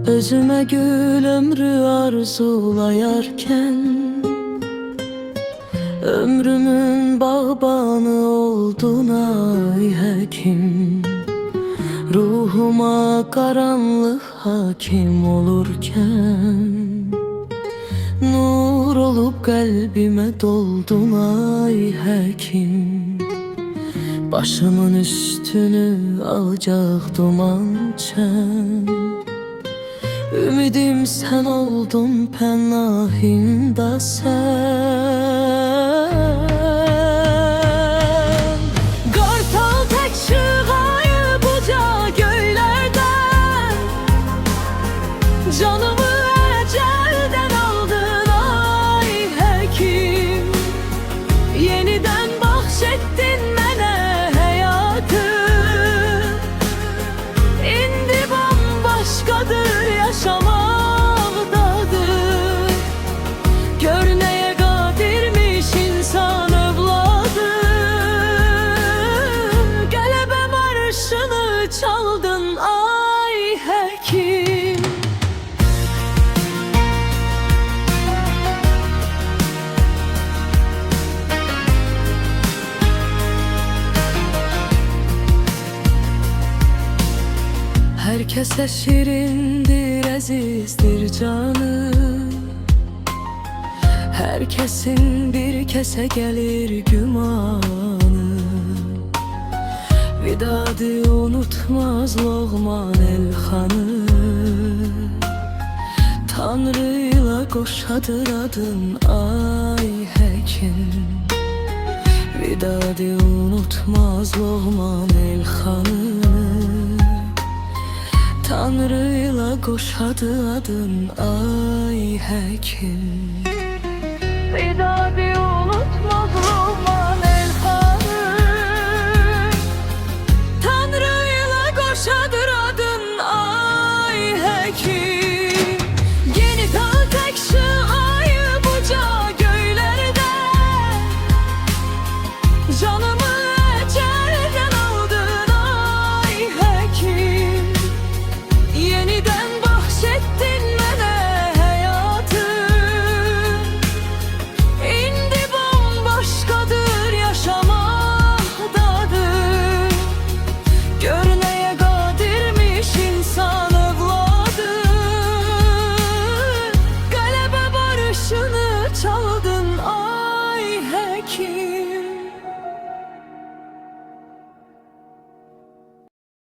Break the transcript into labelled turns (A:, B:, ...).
A: Özüme gül ömrü arzulayarken ömrümün bağbanı oldun ay hekim. Ruhuma karanlık hakim olurken nur olup kalbime doldun ay hekim. Başımın üstünü alacak duman çen. Ümidim sen oldun, pənahim da sen. Qartal tək çıqayıb uca göylərdən, canımı əcəldən aldın ay həkim. Yenidən bəxş etdin mənə həyatı, indi bambaşqadır yaşamaqdadır. Gör nəyə qadirmiş insan övladı, qələbə marşını çaldın ay həkim. Herkese şirindir, əzizdir canı. Herkesin bir kese gelir gümanı. Vidadı unutmaz Loğman Elxanı. Tanrıyla qoşadır adın ay həkim. Vidadı unutmaz Loğman Elxanı. Tanrıyla qoşadı adın ay həkim. Vidadı unutmaz Loğman Elxanı. Tanrıyla qoşadır adın ay həkim. Yeni dağ tək şıayıb uca göylərdə, canımı əcəldən aldın ay həkim. Yeniden bahşettin mənə həyatı, indi bambaşqadır yaşamaqdadır. Gör nəyə qadirmiş insan övladı, qələbə barışını çaldın ay həkim.